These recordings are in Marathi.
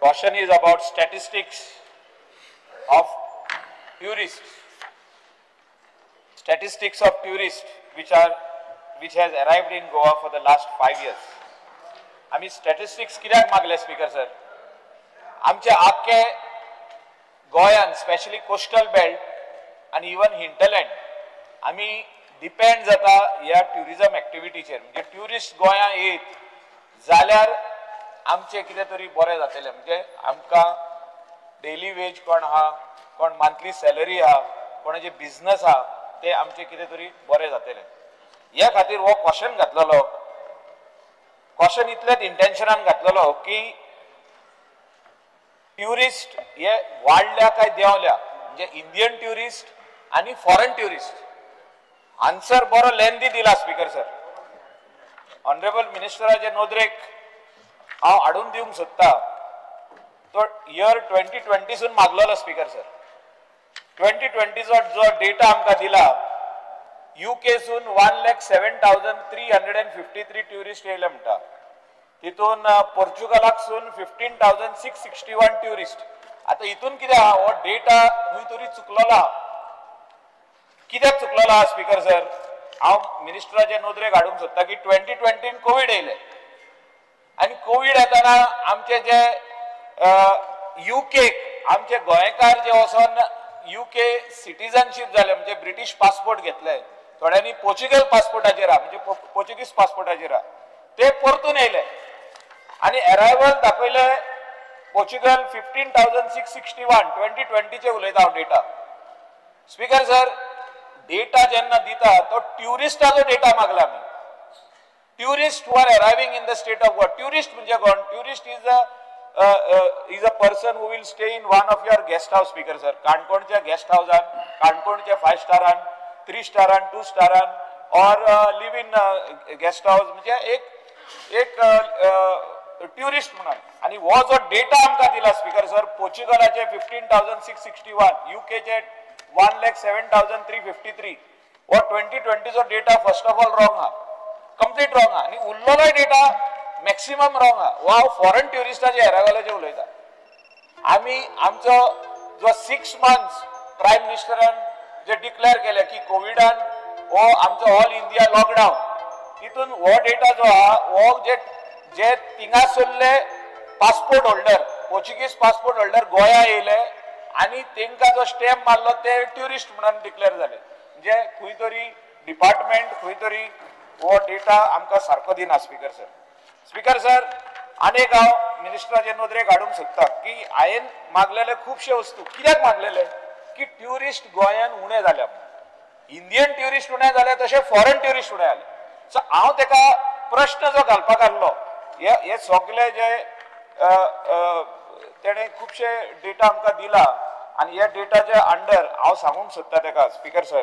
Caution is about statistics of tourists. Statistics of tourists which has arrived in Goa for the last 5 years. आम्ही स्टॅटिस्टिक्स कित्याक मागले स्पीकर सर? आमचे आख्खे गोंयान स्पेशली कोस्टल बेल्ट आणि इवन हिंटरलँड आम्ही डिपेंड जाता ह्या ट्युरिझम एक्टिविटीचेर. म्हणजे ट्युरिस्ट गोंया येत जाल्यार आमचे कितें तरी बरें जातलें. म्हणजे आमकां डेली वेज कोण आहा, कोण मंथली सॅलरी आहा, कोणाचे बिझनस आहा, ते आमचे कितें तरी बरें जातलें. ह्या खातीर हो क्वेश्चन घातलेलो. क्वेश्चन इतलेच इंटेन्शनान घातलेलो की ट्युरिस्ट हे वाडल्या काय देंवल्या, म्हणजे इंडियन ट्युरिस्ट आणि फॉरेन ट्युरिस्ट. आन्सर बरो लेंदी दिला स्पीकर सर. ऑनरेबल मिनिस्टराचे नोदरेक हांव हाडून दिवंक सोदता. तो इयर 2020 मागलेलो स्पीकर सर. 2020 जो डेटा आमकां दिला, UK सून 1,07,353 ट्युरिस्ट येयले म्हणटा. तितून पोर्चुगलाक सून 15,661 ट्युरिस्ट. आता हितून कितें आहा, हो डेटा खंय तरी चुकलेलो आहा. कित्याक चुकलेलो आहा स्पीकर सर? हांव मिनिस्टराचे नोदरेक हाडूंक सोदता की 2020 कोविड येयले आनी कोविड येताना आमचे जे UK आमचे गोंयकार जे वचोन UK सिटीजनशीप जाले, म्हणजे ब्रिटीश पासपोर्ट घेतले, थोड्यांनी पोर्चुगल पासपोर्टाचेर म्हणजे पोर्चुगीज पासपोर्टाचेर ते परतून येयले आणि अरायवल दाखयले पोर्चुगल 15,661. 2020 उलयता हांव डेटा. स्पीकर सर, डेटा जेन्ना दिता तो ट्युरिस्टाचो डेटा मागला आमी. Tourist who are arriving in the state of Goa. Tourist म्हणजे कोण? Tourist is a person who will stay in one of your guest house speaker sir. काणकोणच्या गेस्ट हाऊसान, काणकोणच्या 5 स्टारान, 3 स्टारान, 2 स्टारान और लिव इन गेस्ट हाऊस, म्हणजे एक ट्युरिस्ट म्हणून. आणि हो जो डेटा आमकां दिला स्पीकर सर, पोर्चुगलाचे 15,661, UKचे 1,07,353, हो 2020 data first of all wrong हा, कंप्लीट रॉंग हा. आणि उरलेलो डेटा मॅक्सिमम रॉंग हा. हो हांव फॉरेन ट्युरिस्टाचे अरायवलाचे उलयता. आमी आमचो जो 6 मंथ्स प्रायम मिनिस्टरान जे डिक्लेअर केले की कोविडान हो आमचो ऑल इंडिया लॉकडाऊन, तितून हो डेटा जो आहा, हो जे थिंगासरले passport holder, Portuguese passport holder गोंया येयले आणि तेंका जो स्टॅम्प मारलो ते ट्युरिस्ट म्हणून डिक्लेअर जाले. म्हणजे खंय तरी डिपार्टमेंट खंय तरी हो डेटा आमकां सारको दिना स्पीकर सर. स्पीकर सर, अनेक हांव मिनिस्टराचे नोदरेक हाडूंक सोदता की हांवें मागलेले खुबशे वस्तू. कित्याक मागलेले? की ट्युरिस्ट गोंयान उणे जाल्या. इंडियन ट्युरिस्ट उणे जाले, तशे फॉरेन ट्युरिस्ट उणे जाले. सो हांव तेका प्रश्न जो घालपाक आसलो, हे सगळे जे तेणे खुबशे डेटा आमकां दिला आणि ह्या डेटाच्या अंडर हांव सांगूंक सोदता तेका स्पीकर सर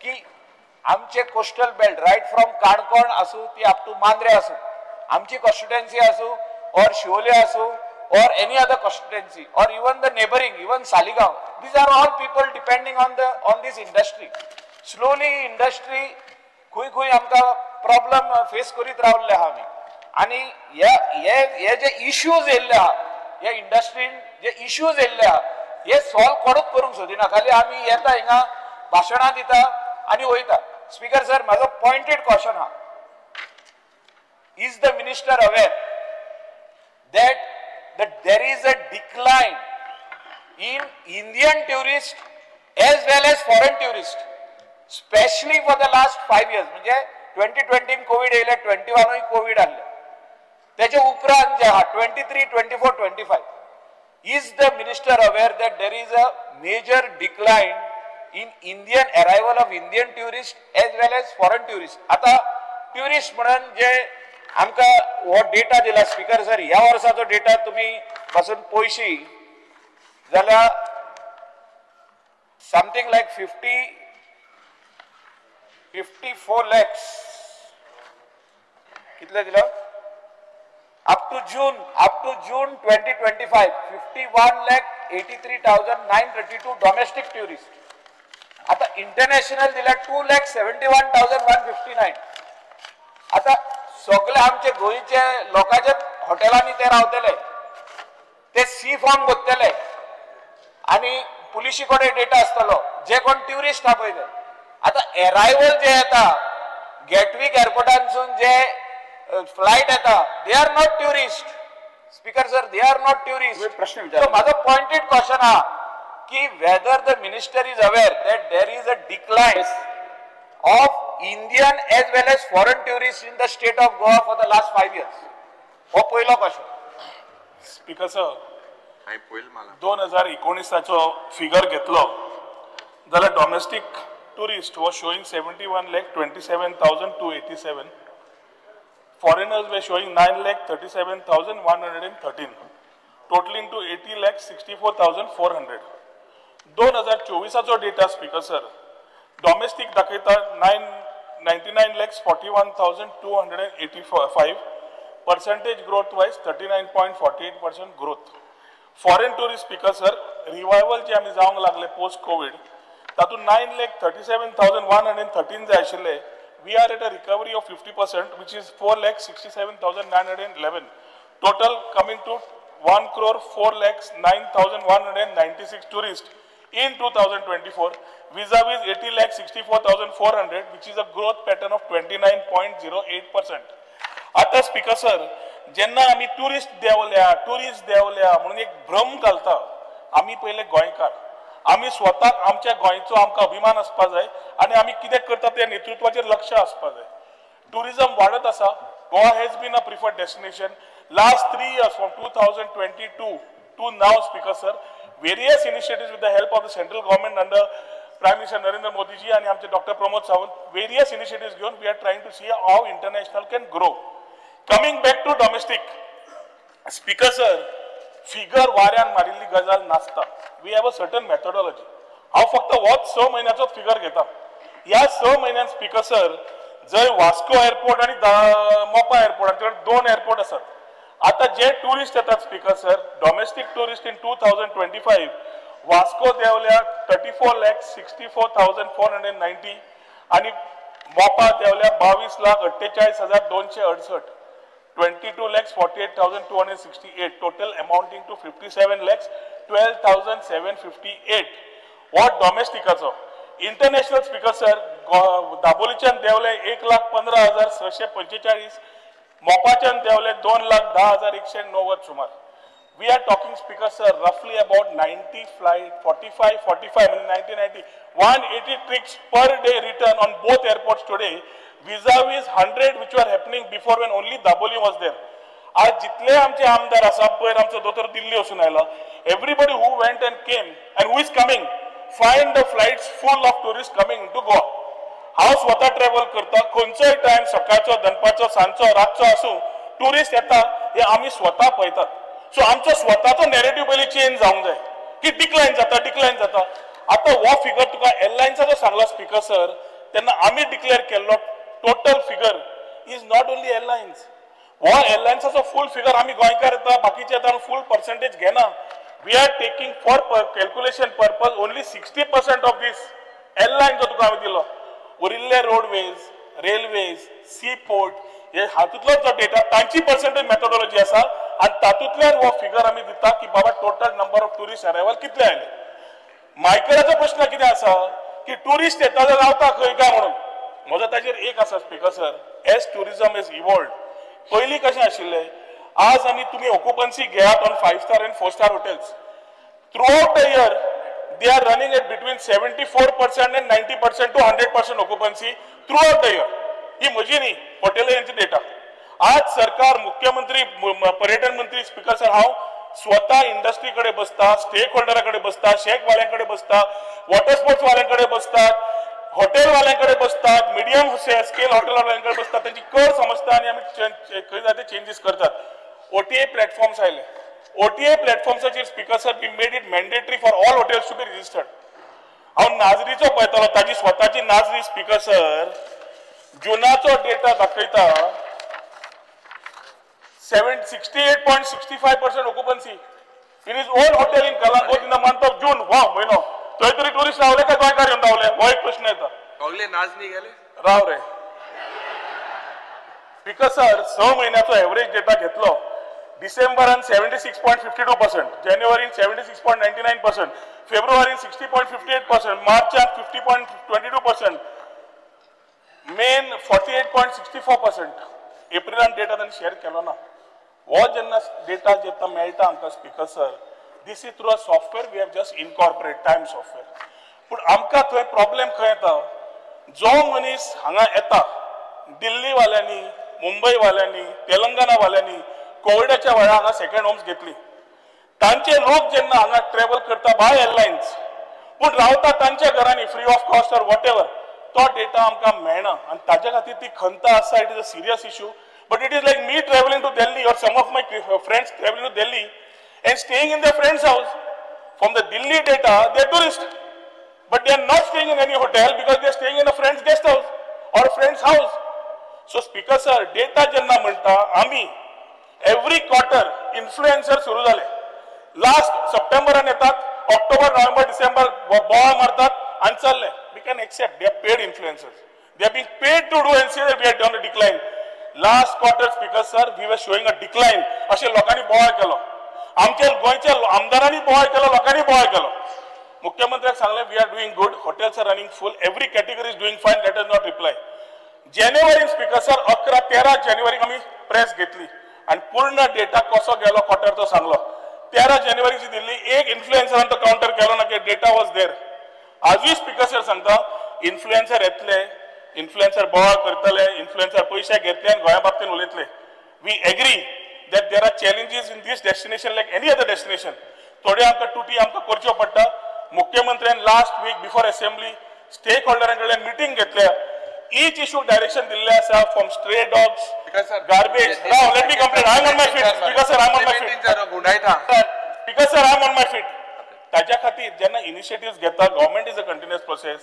की आमचे coastal belt right from Canacona आसूं ती अप टू मांद्रे आसूं, आमची कॉन्स्टिट्युएन्सी आसूं और शिवोले आसूं or any other constituency or even the neighboring, even Saligaon, these are all people depending on this industry. Slowly industry खुई आमकां प्रॉब्लेम फेस करीत रावल्ले आहा आमी. आणि हे जे इश्यूज येयल्ले आहा, ह्या इंडस्ट्रीन जे इश्यूज येयल्ले आहा, हे सॉल्व कोणूच करूंक सोदिना. खाली आमी येता हिंगा भाशणां दिता आणि वयता. स्पीकर सर, म्हाजो पॉइंटेड क्वेश्चन हा, is the minister aware that there is a decline in Indian tourists as well as foreign tourists, especially for the last 5 years. म्हणजे 2020 कोविड येयले, 21 कोविड आले, त्याचे उपरांत जे हा 23, 24, 25, is the minister aware that there is a major decline in Indian arrival of Indian tourists as well as foreign tourists? आता टुरिस्ट म्हणून जे आमकां हो डेटा दिला स्पीकर सर, ह्या वर्साचो डेटा तुम्ही पासून पयशी जाल्यार समथिंग लायक 54 lakhs कितले दिला up to June 2025 51,83,932 domestic tourist. आता इंटरनॅशनल दिला 2,71,159. आता सगळे आमचे गोंयचे लोकांचे हॉटेलांनी ते रावतले. ते सी फॉर्म भरतले आणि पुलिशी कडेन डेटा आसतलो जे कोण ट्युरिस्ट हा पळय आता अरायवल जे येता गेटविक एअरपोर्टांसून जे फ्लाइट येता they are not tourist speaker sir they are not tourist प्रश्न माझा पॉइंटेड क्वेश्चन हा की whether the minister is aware that there is a decline of Indian as well as foreign tourist in the state of Goa for the last 5 years हो पहिलो क्वेश्चन स्पीकर सर 2019 फिगर घेतलो जाल्यार domestic tourist was showing 71,27,287 foreigners were showing 9,37,113 totaling to 80,64,400 2024 data speaker sir domestic दाखयता 99,41,285 percentage growth wise 39.48% growth foreign tourist speaker sir revival जे आमी जावंक लागले पोस्ट कोविड तातूंत 9,37,113 जाय आशिल्ले we are at a recovery of 50% which is 4,67,911 total coming to 1,04,09,196 tourists in 2024 vis-a-vis 80,64,400 which is a growth pattern of 29.08%. आता स्पीकर सर जेन्ना आमी टुरिस्ट देवल्या म्हणून एक भ्रम घालता आमी पहिले गोंयकार आमी स्वताक आमच्या गोंयचो आमकां अभिमान आसपा जाय आनी आमी कितें करता त्या नेतृत्वाचेर लक्ष आसपा जाय टुरिजम वाडत आसा Goa has been a preferred destination last 3 years from 2022 to now speaker sir various initiatives with the help of the central government under Prime Minister Narendra Modi ji and आमचे Dr. Pramod Sawant various initiatives घेऊन we are trying to see how international can grow. Coming back to domestic, Speaker sir, figure वाऱ्यान मारिल्ली गजाल नासता. We have a certain methodology. हांव फक्त होच 6 म्हयन्याचो फिगर घेता. ह्या 6 म्हयन्यान स्पीकर सर जर वास्को एअरपोर्ट आणि मोपा एअरपोर्ट हांचेर 2 एअरपोर्ट आसात. आता जे टुरिस्ट येतात speaker sir domestic tourist in 2025 Vasco देवल्या 34,64,490 आणि मोपा देवल्या 22,48,268 22,48,268 total amounting to 57,12,758 what domestic also international speaker sir दाबोलीच्यान देवले 1,15,645 मोपाच्यान देवले 2,10,190 सुमार we are talking speaker sir roughly about 90 flight 45 1990 180 trips per day return on both airports today vis-a-vis 100 which were happening before when only Daboli was there. आज जितले आमचे आमदार आसा पयर आमचो दोतोर दिल्ली वचून आयला everybody who went and came and who is coming find the flights full of tourists coming into Goa. हांव स्वता ट्रॅव्हल करता खंयचोय टायम सकाळचो दनपारचो सांजचो रातचो आसूं टुरिस्ट येता हे आमी स्वता पळयतात सो आमचो स्वताचो नॅरेटिव्ह पयलीं चेंज जावंक जाय की डिक्लायन जाता आतां हो फिगर तुका एअरलायन्साचो सांगलो स्पीकर सर तेन्ना आमी डिक्लेअर केल्लो total figure is not only airlines हो एअरलायन्साचो फूल फिगर आमी गोंयकार येता बाकीचे येता फूल पर्सेंटेज घेना we are taking for calculation purpose only 60% of these airline जो तुका हांवें दिलो उरिल्ले रोडवेज रेल्वेज सी पोर्ट हे हातूंतलो जो डेटा तांची पर्सेंटेज मेथोडॉलॉजी आसा आनी तातूंतल्यान हो फिगर आमी दिता की बाबा total number of tourist arrival कितले आयले मायकराचो प्रश्न कितें आसा की टुरिस्ट येता जाल्यार रावता खंय काय म्हणून म्हजो ताजेर एक आसा speaker sir as tourism is evolved पयलीं कशें आशिल्लें आज आमी तुमी ऑक्युपन्सी घेयात on 5-star and 4-star hotels throughout the year they are running at between 74% and 90% to 100% occupancy throughout the year ही म्हजी न्ही हॉटेल यांची डेटा आज सरकार मुख्यमंत्री पर्यटन मंत्री स्पीकर सर हांव स्वतः इंडस्ट्री कडे बसता स्टेक होल्डराकडे बसता शेक वाल्यांकडे बसता वॉटर स्पोर्ट्स वाल्यांकडे बसतात हॉटेल वाल्यांकडे बसतात मिडियम स्केल हॉटेल वाल्यांकडे बसतात त्यांची कर समजता आणि आम्ही खंय जाते चेंजेस करतात OTA प्लॅटफॉर्म्स आयले OTA प्लॅटफॉर्म्साचेर speaker sir we made it mandatory for all hotels to be registered हांव नाजरीचो पळयतालो ताजी स्वताची नाजरी स्पीकर सर जुनाचो डेटा दाखयता 68.65% occupancy in his own hotel in Kalangot in the month of June. Wow, महिनो थंय तरी टुरिस्ट रावले काय गोंयकार येवन रावले हो एक प्रश्न येता सगळे नाचणी गेले राव रे स्पीकर सर 6 महिन्याचो एव्हरेज डेटा घेतलो December and 76.52%, January 76.99%, February 60.58%, March and 50.22%, May 48.64%. April and data then share केलो ना. वो जेन्ना data जेता मेळटा आमकां speaker sir, this is through a software we have just incorporate time software. पण आमकां थंय problem खंय येता, जो मनीस हांगा येता, दिल्ली वाल्यांनी, मुंबई वाल्यांनी, तेलंगणा वाल्यांनी कोविडाच्या वेळा हांगा सेकंड होम्स घेतली. तांचे लोक जेन्ना हांगा ट्रॅव्हल करता बाय एअरलायन्स, पण रावता तांच्या घरांनी free of cost or what ever, तो डेटा आमकां मेळना आनी ताज्या खातीर ती खंत आसा. It is a serious issue. But it is like me traveling to Delhi or some of my friends traveling to Delhi and staying in their friend's house. From the Delhi data, they are tourists. But they are not staying in any hotel because they are staying in a friend's guest house or a friend's house. So speaker sir, data jenna म्हणटा आमी every quarter influencer सुरू झाले. Last September and येतात, October, November, December बोळा मारतात आणि चालले. We can accept they are paid influencers. They are being paid to do and say that we are done a decline. Last quarter speaker sir, we were showing a decline. अशे लोकांनी बोवाळ केलो. आमच्या गोंयच्या आमदारांनी बोवाळ केलो, लोकांनी बोवाळ केलो. मुख्यमंत्र्याक सांगले we are doing good, hotels are running full, every category is doing fine. Let us not reply. January speaker sir 11-13 जानेवारी आम्ही प्रेस घेतली आणि पूर्ण डेटा कसो गेलो क्वार्टर तो सांगलो. 13 जानेवारीची दिल्ली एक इन्फ्लुएन्सरान तो काउंटर केलो ना की डेटा वॉज देर. आजूय स्पीकर सर सांगता इन्फ्लुएन्सर येतले, इन्फ्लुएन्सर बोवाळ करतले, इन्फ्लुएन्सर पयशे घेतले आणि गोंया बाबतीत उलयतले. We agree that there are challenges in this destination like any other destination. थोडे आमकां तुटी आमकां करच्यो पडटा. मुख्यमंत्र्यान last week before assembly stake होल्डरांकडल्यान मिटींग घेतल्या. Each issue direction दिल्ले आसा from stray dogs, garbage. Now let me complete. I am on my feet. Speaker sir, I am on my feet. Speaker sir, I am on my feet. ताज्या खातीर जेन्ना इनिशिएटिव्स घेता, government is a continuous process.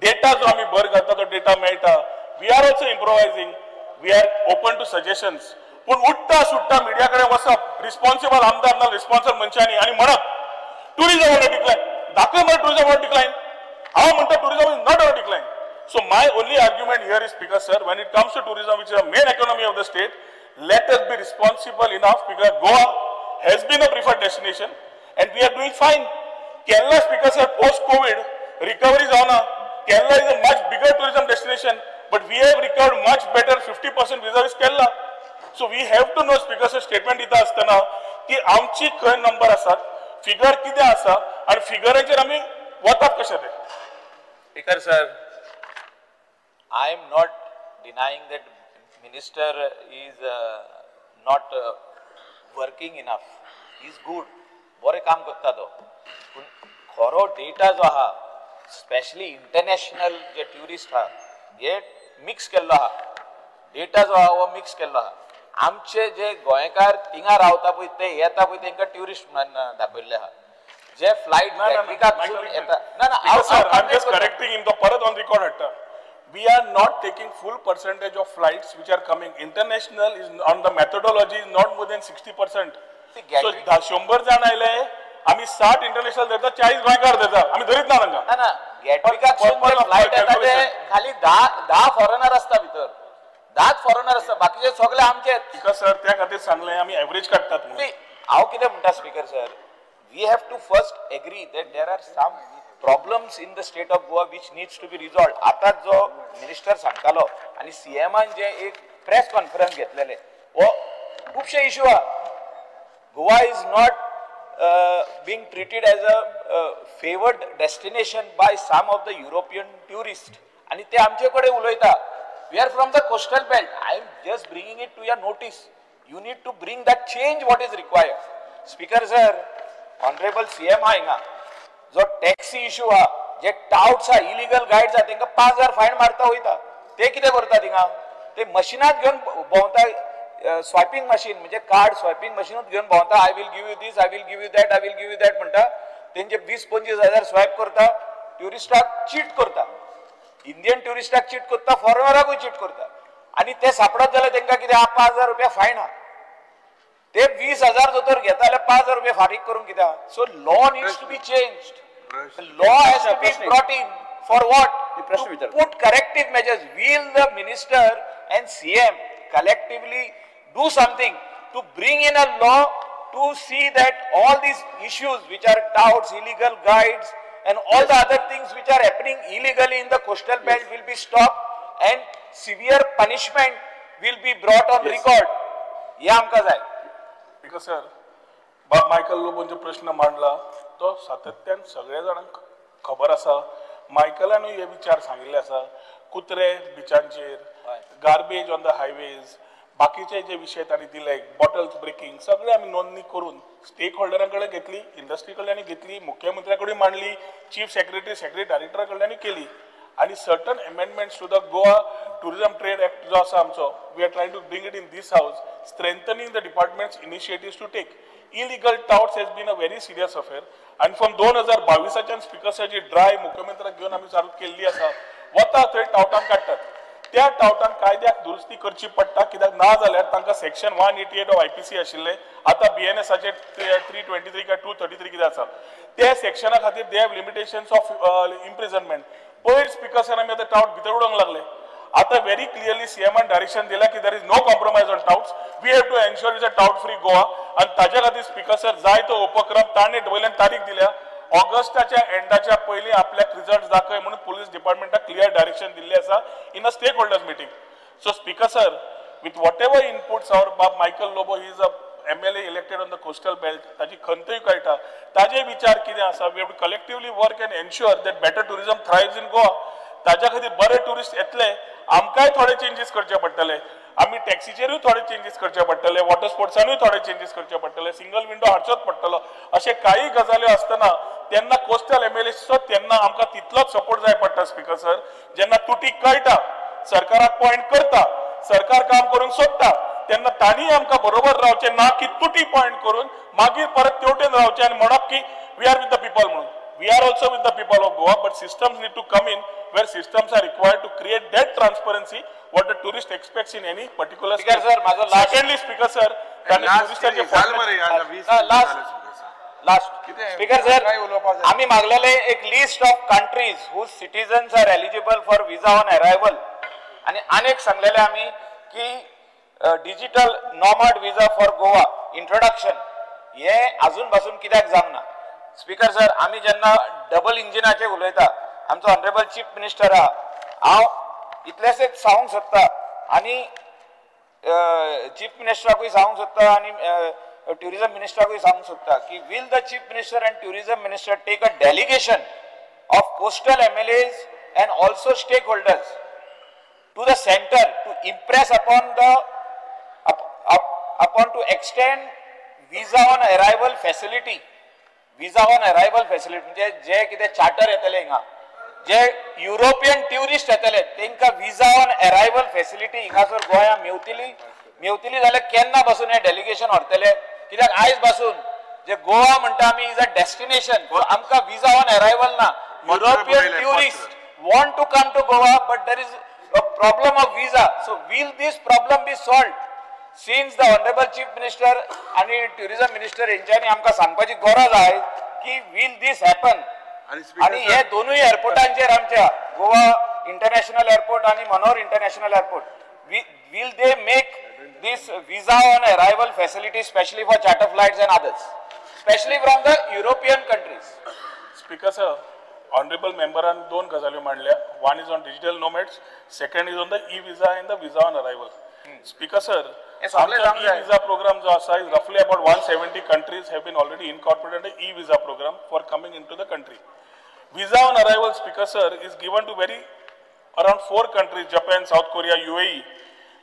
Data जो आमी भर घालता तो डेटा मेळटा. We are also improvising. We are open to suggestions. पण उठता सुट्टा मिडिया कडेन वचप, रिस्पॉन्सिबल आमदार ना रिस्पॉन्सिबल मनशांनी आणि म्हणप टुरिझम वॉट डिक्लायन. दाखय मरे टुरिझम वॉट डिक्लायन. हांव म्हणटा tourism is not a decline. So my only argument here is, Speaker sir, when it comes to tourism, which is the main economy of the state, let us be responsible enough because Goa has been a preferred destination and we are doing fine. Kerala, Speaker sir, post-COVID, recovery is on. Kerala is a much bigger tourism destination, but we have recovered much better, 50% vis-a-vis Kerala. So we have to know, Speaker sir, statement ita astana ki आमची खंय नंबर आसात, फिगर कितें आसा आणि फिगरांचेर आमी वतात कशें ते. Speaker sir, I am not denying that minister is not working enough. He is good. बरे काम करता तो. पण खरो डेटा जो आहा, स्पेशली इंटरनॅशनल जे टुरिस्ट आहा, हे मिक्स केल्लो आहा. डेटा जो आहा वो मिक्स केल्लो आहा. आमचे जे गोंयकार थिंगा रावता पळय ते येता पळय तेंका टुरिस्ट म्हणून दाखयल्ले आहा. जे फ्लाइट बॅकपिकासून येता. ना I am just correcting him. तो परत ऑन रेकॉर्ड हाडटा. We are not taking full percentage of flights which are coming. International is on the methodology is not more than 60%. So 100 जण आयले, आम्ही 60 इंटरनॅशनल देता, 40 गोंयकार देता. आम्ही धरीत ना तांकां. ना गेटपिकासून फ्लाइट येता ते खाली 10 फॉरेनर असता भितर. 10 फॉरेनर असता, बाकीचे सगळे आमचे. स्पीकर सर त्या खातीर सांगले आम्ही एव्हरेज काडटात म्हणून. हांव कितें म्हणटा speaker sir, we have to first agree that there are some problems in the state of Goa which needs to be resolved. आता जो मिनिस्टर सांगतालो आणि सीएमान जे एक प्रेस कॉन्फरन्स घेतलेले वो खूपशे इश्यू आहा. Goa is not being treated as a favored destination by some of the European tourists आणि ते आमचे कडेन उलयता. We are from the coastal belt. I am just bringing it to your notice. You need to bring that change what is required. Speaker sir, honorable CM हा हिंगा जो टॅक्सी इश्यू हा, जे टाउट्स हा, इलिगल गाइड्स हा, तेंका 5000 फायन मारता वयता. ते कितें करता थिंगा? ते मशीनात घेवन भोंवता, स्वायपिंग मशीन म्हणजे कार्ड स्वायपिंग मशीनूच घेवन भोंवता. I will give you this, I will give you that, I will give you that म्हणटा. तेंचे 20-25 हजार स्वायप करता. ट्युरिस्टाक चीट करता. इंडियन ट्युरिस्टाक चीट करता, फॉरेनराकूय चीट करता. आणि ते सापडत जाल्यार तेंका कितें 5000 रुपया फायन हा. ते 20,000 जोतर घेता जाल्यार 5000 रुपया फारीक करून कित्याक? So law needs to be changed. The law has to be brought in for what? To put corrective measures. Will the minister and CM collectively do something to bring in a law to see that all these issues which are touts, illegal guides and all the other things which are happening illegally in the coastal belt will be stopped and severe punishment will be brought on record. हे आमकां जाय. Because sir, बाब मायकल लोबोंचो प्रश्न मांडला तो सातत्यान सगळ्या जाणांक खबर आसा. मायकलानूय हे विचार सांगिल्ले आसा. कुत्रे बिचांचेर, गार्बेज ऑन द हायवेज, बाकीचे जे विशय तांणी दिले, बॉटल्स ब्रेकिंग, सगळे आमी नोंदणी करून स्टेक होल्डरां कडेन घेतली, इंडस्ट्री कडल्यान घेतली, मुख्यमंत्र्या कडेन मांडली, चीफ सेक्रेटरी डायरेक्टरा कडल्यान केली. आणि certain amendments to the Goa tourism trade act जो आसा आमचो, we are trying to bring it in this house, strengthening the department's initiatives to take. Illegal touts has been a very serious affair आणि फ्रॉम 2022च्यान स्पिकर्साची ड्राय मुख्यमंत्र्याक घेवन आमी चालू केल्ली आसा. वता थंय टावटांक काडटात. त्या टावटांक कायद्याक दुरुस्ती करची पडटा, कित्याक ना जाल्यार तांकां सेक्शन 188 ऑफ IPC आशिल्ले, आतां BNSचे 323 काय 233 कितें आसा, त्या सेक्शना खातीर they have limitations of imprisonment. पयर स्पीकर सर आमी आतां टावट भितर उडोवंक लागले. आता व्हेरी क्लियरली सीएमान डायरेक्शन दिला की there is no compromise on touts. We have to ensure is a tout free Goa. आणि ताज्या खातीर स्पीकर सर जाय तो उपक्रम ताणें वयल्यान तारीख दिल्या. ऑगस्टाच्या एंडाच्या पयलीं आपल्याक रिजल्ट दाखय म्हणून पुलीस डिपार्टमेंटाक क्लियर डायरेक्शन दिल्ली आसा in a stake holders meeting. So speaker sir, with whatever inputs our Bab Michael Lobo he is a MLA elected on the coastal belt, ताजी खंतूय कळटा, ताजे विचार कितें आसा. We have to collectively work and ensure that better tourism thrives in Goa. ताज्या खातीर बरे टुरिस्ट येतले, आमकांय थोडे चेंजीस करचे पडटले. आमी टॅक्सीचेरूय थोडे चेंजीस करचे पडटले, वॉटर स्पोर्ट्सानूय थोडे चेंजीस करचे पडटले, सिंगल विंडो हाडचोच पडटलो. अशे काही गजाल्यो आसतना तेन्ना कोस्टल MLA तेन्ना आमकां तितलोच सपोर्ट जाय पडटा स्पीकर सर. जेन्ना तुटी कळटा, सरकाराक पॉयंट करता, सरकार काम करूंक सोदता, तेन्ना तांणी आमकां बरोबर रावचे ना की तुटी पॉयंट करून मागीर परत तेवटेन रावचे आनी म्हणप की we are with the people म्हणून. We are also with the people of Goa, but systems need to come in where systems are required to create that transparency what the tourist expects in any particular Speaker state. sir, माझं last- Secondly, Speaker sir, last speaker sir, आम्ही मागलेले एक list of countries whose citizens are eligible for visa on arrival आणि अनेक सांगलेले आम्ही की digital nomad visa for Goa introduction हे अजून पासून कित्याक जावना. स्पीकर सर, आम्ही जेन्ना डबल इंजिनाचे उलयता, आमचो ऑनरेबल चीफ मिनिस्टर हांव इतलेशेच सांगूंक सोदता आणि चीफ मिनिस्टराकूय सांगूंक सोदता आणि टुरिझम मिनिस्टराकूय सांगूंक सोदता की will the chief minister and tourism minister take a delegation of coastal MLAs and also stakeholders to the center to impress upon to extend visa on arrival facility. Visa on arrival facility म्हणजे जे कितें चार्टर येतले हिंगा, जे युरोपियन ट्युरिस्ट येतले तांकां विजा ऑन अरायवल फॅसिलिटी हिंगासर गोंया मेवतली जाल्यार केन्ना पासून हे डेलिगेशन व्हरतले. कित्याक आयज पासून जे गोवा म्हणटा आमी इज अ डेस्टिनेशन, आमकां विजा ऑन अरायवल ना. European tourist want to come to Goa but there is a problem of visa. So will this problem be solved? Since the honourable chief minister आणि टुरिझम मिनिस्टर यांच्यानी आमकां सांगपाची गरज आहे की विल दिस हॅपन. आणि हे दोनूय एअरपोर्टांचेर आमच्या गोवा इंटरनॅशनल एअरपोर्ट आणि Manohar international airport will they make this visa on arrival facility specially for charter flights and others, specially from the European countries. Speaker sir, honourable मेंबरान दोन गजाल्यो मांडल्या. One is on digital nomads, second is on the e-visa and the visa on arrival. Speaker sir, e-visa program जो आसा is roughly about 170 countries have been already incorporated in the e-visa program for coming into the country. Visa on arrival, Speaker sir, is given to around 4 countries: Japan, South Korea, UAE.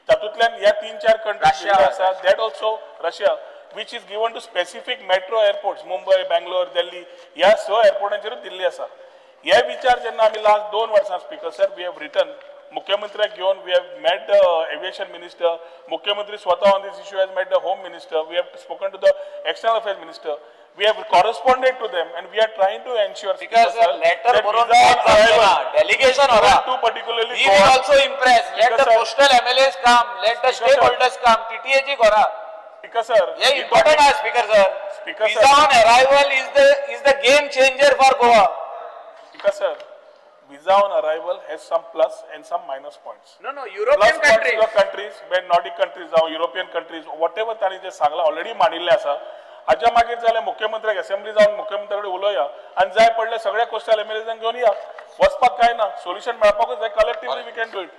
तातूंतल्यान ह्या 3-4 countries आसा, that also Russia, which is given to specific metro airports, Mumbai, Bangalore, Delhi. ह्या 6 एअरपोर्टांचेरूच दिल्ली आसा. हे विचार जेन्ना आमी लास्ट 2 वर्सां speaker sir we have written मुख्यमंत्र्याक घेवन we have met the aviation minister, मुख्यमंत्री स्वतः on this issue has met the home minister, we have spoken to the external affairs minister, we have corresponded to them and we are trying to ensure because letter delegation ora to particularly we will also impress, let the postal MLAs come, let the stakeholders come, TTA ji gora. Speaker sir, yeah, important as Speaker sir, visa on arrival is the game changer for Goa. Speaker sir, visa on arrival has some plus and some minus points. No, Plus European points countries. to the countries, when Nordic countries जावं, European countries, whatever तांणी जे सांगला ऑलरेडी मांडिल्ले आसा. हाच्या मागीर जाल्यार मुख्यमंत्र्याक असेंब्ली जावन मुख्यमंत्री कडेन उलोवया आनी जाय पडले सगळे कोस्टल एमएलएजांक घेवन या. वचपाक काय ना, सोल्युशन मेळपाकूच जाय, collectively we can do it.